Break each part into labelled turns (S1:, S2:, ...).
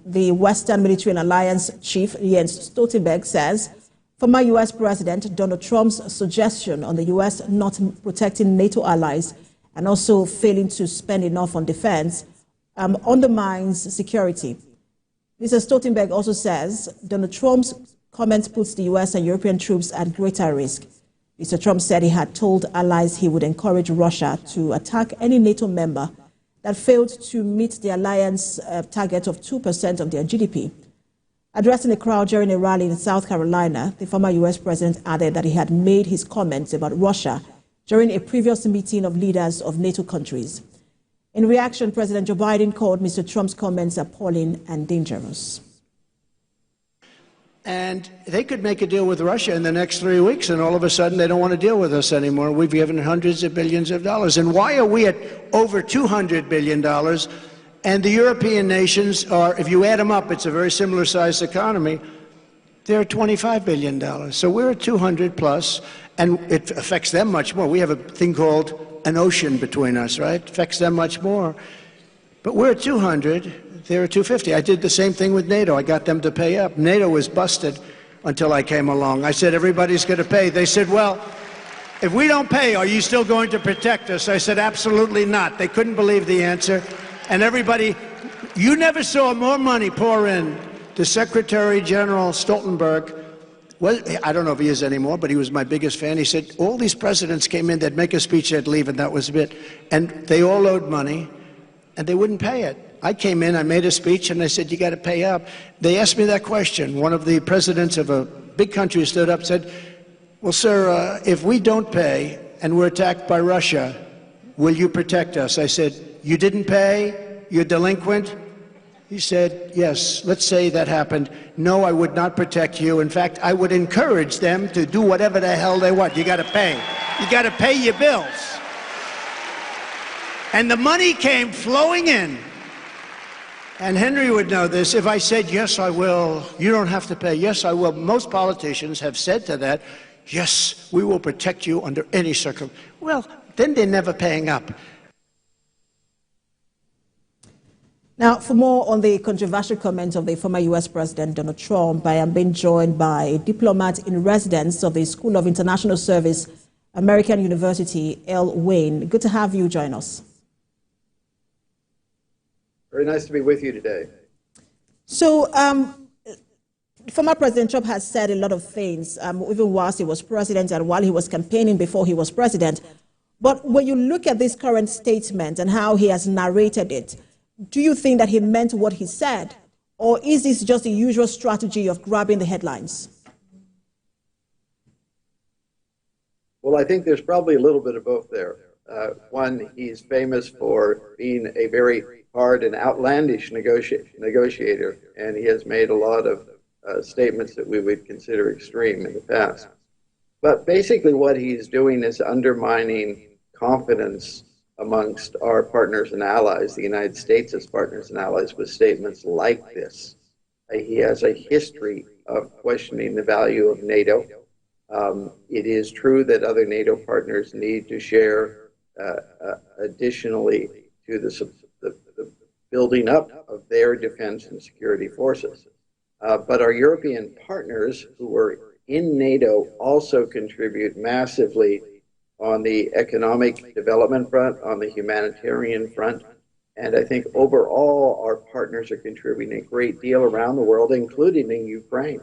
S1: the Western Military and Alliance Chief, Jens Stoltenberg, says former U.S. President Donald Trump's suggestion on the U.S. not protecting NATO allies and also failing to spend enough on defense undermines security. Mr. Stoltenberg also says Donald Trump's comment puts the U.S. and European troops at greater risk. Mr. Trump said he had told allies he would encourage Russia to attack any NATO member that failed to meet the alliance target of 2% of their GDP. Addressing a crowd during a rally in South Carolina, the former U.S. president added that he had made his comments about Russia during a previous meeting of leaders of NATO countries. In reaction, President Joe Biden called Mr. Trump's comments appalling and dangerous.
S2: And they could make a deal with Russia in the next 3 weeks, and all of a sudden they don't want to deal with us anymore. We've given hundreds of billions of dollars. And why are we at over $200 billion? And the European nations are, if you add them up, it's a very similar sized economy, they're at $25 billion. So we're at 200 plus, and it affects them much more. We have a thing called an ocean between us, right? It affects them much more. But we're at 200, they're at 250. I did the same thing with NATO. I got them to pay up. NATO was busted until I came along. I said, everybody's going to pay. They said, well, if we don't pay, are you still going to protect us? I said, absolutely not. They couldn't believe the answer. And everybody, you never saw more money pour in to Secretary General Stoltenberg. Well, I don't know if he is anymore, but he was my biggest fan. He said, all these presidents came in, they'd make a speech, they'd leave, and that was it. And they all owed money, and they wouldn't pay it. I came in, I made a speech, and I said, you got to pay up. They asked me that question. One of the presidents of a big country stood up and said, well, sir, if we don't pay and we're attacked by Russia, will you protect us? I said, you didn't pay? You're delinquent? He said, yes, let's say that happened. No, I would not protect you. In fact, I would encourage them to do whatever the hell they want. You got to pay. You got to pay your bills. And the money came flowing in. And Henry would know this. If I said, yes, I will, you don't have to pay. Yes, I will. Most politicians have said to that, yes, we will protect you under any circumstance. Well, then they're never paying up.
S1: Now, for more on the controversial comments of the former U.S. President Donald Trump, I am being joined by a diplomat in residence of the School of International Service, American University, L. Wayne. Good to have you join us.
S3: Very nice to be with you today.
S1: So, former President Trump has said a lot of things, even whilst he was president and while he was campaigning before he was president. But when you look at this current statement and how he has narrated it, do you think that he meant what he said, or is this just the usual strategy of grabbing the headlines?
S3: Well, I think there's probably a little bit of both there. One, he's famous for being a very hard and outlandish negotiator, and he has made a lot of statements that we would consider extreme in the past. But basically what he's doing is undermining confidence amongst our partners and allies, the United States as partners and allies, with statements like this. He has a history of questioning the value of NATO. It is true that other NATO partners need to share additionally to the building up of their defense and security forces. But our European partners who are in NATO also contribute massively on the economic development front, on the humanitarian front. And I think overall our partners are contributing a great deal around the world, including in Ukraine.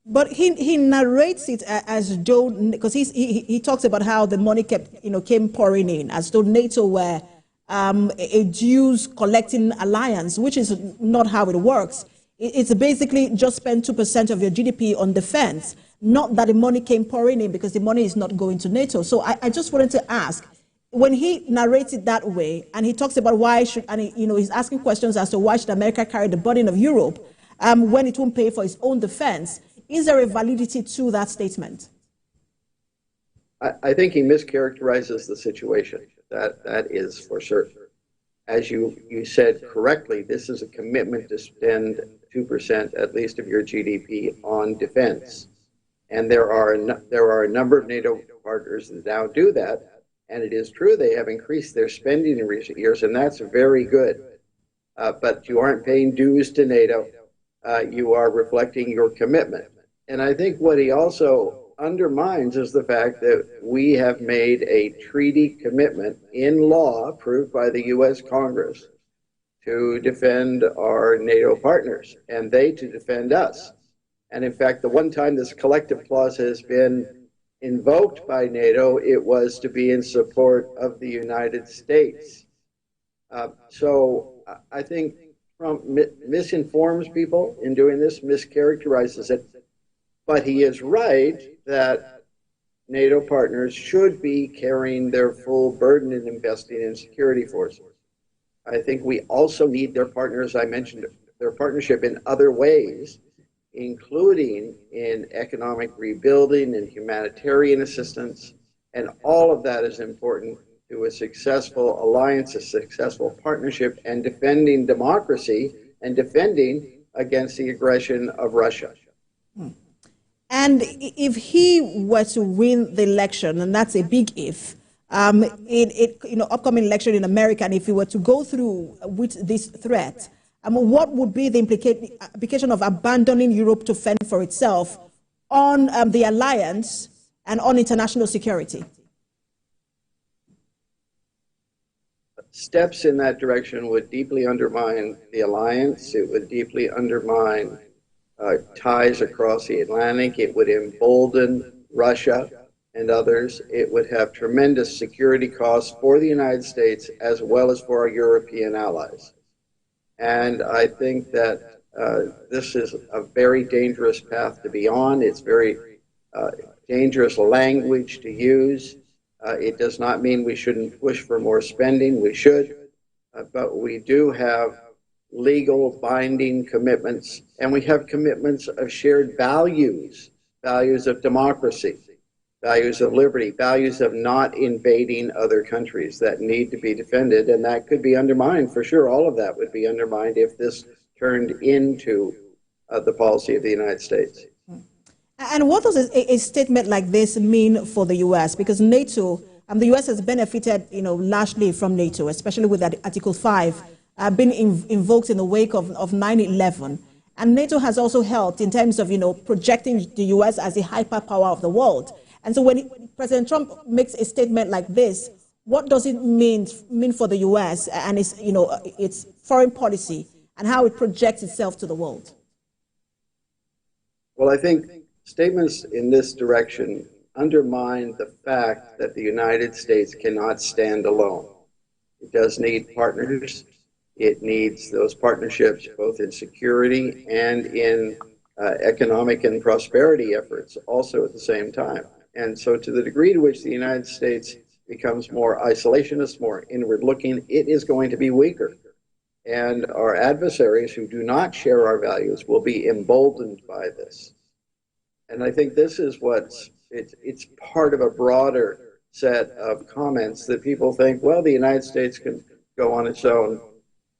S1: But he narrates it as though, because he talks about how the money came pouring in, as though NATO were a dues collecting alliance, which is not how it works. It's basically just spend 2% of your GDP on defense, not that the money came pouring in, because the money is not going to NATO. So I just wanted to ask, when he narrates it that way, and he talks about why should, and he's asking questions as to why should America carry the burden of Europe when it won't pay for its own defense, is there a validity to that statement?
S3: I think he mischaracterizes the situation. That is for certain. As you said correctly, this is a commitment to spend 2% at least of your GDP on defense. And there are a number of NATO partners that now do that. And it is true they have increased their spending in recent years, and that's very good. but you aren't paying dues to NATO. You are reflecting your commitment. And I think what he also undermines is the fact that we have made a treaty commitment in law approved by the U.S. Congress to defend our NATO partners and they to defend us. And in fact, the one time this collective clause has been invoked by NATO, it was to be in support of the United States. So I think Trump misinforms people in doing this, mischaracterizes it. But he is right that NATO partners should be carrying their full burden in investing in security forces. I think we also need their partners, I mentioned their partnership in other ways, including in economic rebuilding and humanitarian assistance. And all of that is important to a successful alliance, a successful partnership, and defending democracy and defending against the aggression of Russia.
S1: And if he were to win the election, and that's a big if, upcoming election in America, and if he were to go through with this threat, what would be the implication of abandoning Europe to fend for itself on the alliance and on international security?
S3: Steps in that direction would deeply undermine the alliance. It would deeply undermine ties across the Atlantic. It would embolden Russia and others. It would have tremendous security costs for the United States as well as for our European allies. And I think that this is a very dangerous path to be on. It's very dangerous language to use. It does not mean we shouldn't push for more spending. We should. But we do have legal binding commitments, and we have commitments of shared values, values of democracy, values of liberty, values of not invading other countries that need to be defended, and that could be undermined for sure. All of that would be undermined if this turned into the policy of the United States.
S1: And what does a statement like this mean for the U.S.? Because NATO, the U.S. has benefited, largely from NATO, especially with that Article 5 being invoked in the wake of 9/11. And NATO has also helped in terms of, projecting the U.S. as a hyperpower of the world. And so when President Trump makes a statement like this, what does it mean for the U.S. and its foreign policy and how it projects itself to the world?
S3: Well, I think statements in this direction undermine the fact that the United States cannot stand alone. It does need partners. It needs those partnerships both in security and in economic and prosperity efforts also at the same time. And so to the degree to which the United States becomes more isolationist, more inward-looking, it is going to be weaker. And our adversaries who do not share our values will be emboldened by this. And I think this is it's part of a broader set of comments that people think, well, the United States can go on its own.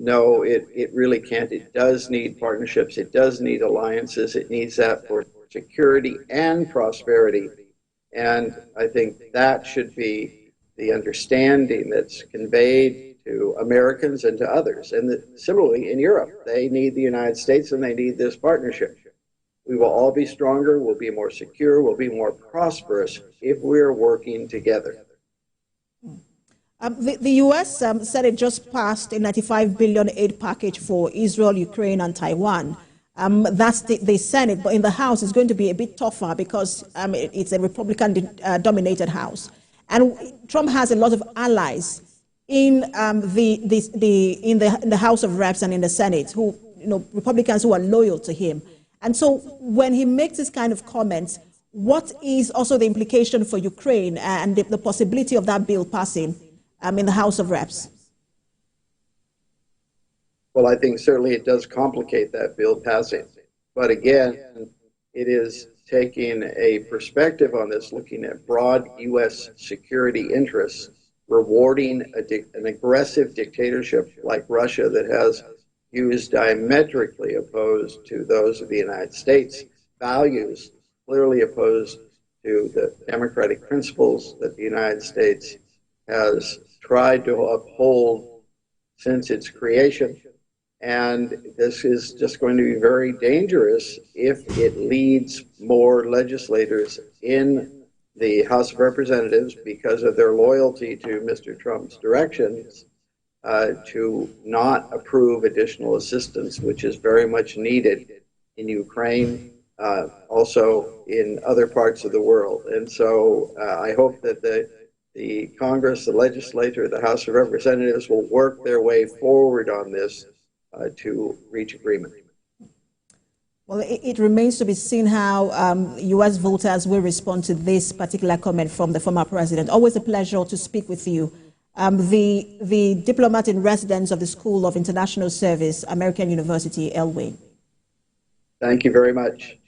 S3: No, it really can't. It does need partnerships. It does need alliances. It needs that for security and prosperity. And I think that should be the understanding that's conveyed to Americans and to others. And similarly, in Europe, they need the United States and they need this partnership. We will all be stronger, we'll be more secure, we'll be more prosperous if we're working together.
S1: The U.S. said it just passed a $95 billion aid package for Israel, Ukraine, and Taiwan. That's the Senate, but in the House it's going to be a bit tougher because it's a Republican-dominated House. And Trump has a lot of allies in the House of Reps and in the Senate, who Republicans who are loyal to him. And so when he makes this kind of comments, what is also the implication for Ukraine and the possibility of that bill passing in the House of Reps?
S3: Well, I think certainly it does complicate that bill passing. But again, it is taking a perspective on this, looking at broad U.S. security interests, rewarding an aggressive dictatorship like Russia that has views diametrically opposed to those of the United States, values clearly opposed to the democratic principles that the United States has tried to uphold since its creation. And this is just going to be very dangerous if it leads more legislators in the House of Representatives, because of their loyalty to Mr. Trump's directions, to not approve additional assistance, which is very much needed in Ukraine, also in other parts of the world. And so I hope that the Congress, the legislature, the House of Representatives will work their way forward on this to reach agreement.
S1: Well, it remains to be seen how U.S. voters will respond to this particular comment from the former president. Always a pleasure to speak with you. The diplomat in residence of the School of International Service, American University, Elway.
S3: Thank you very much.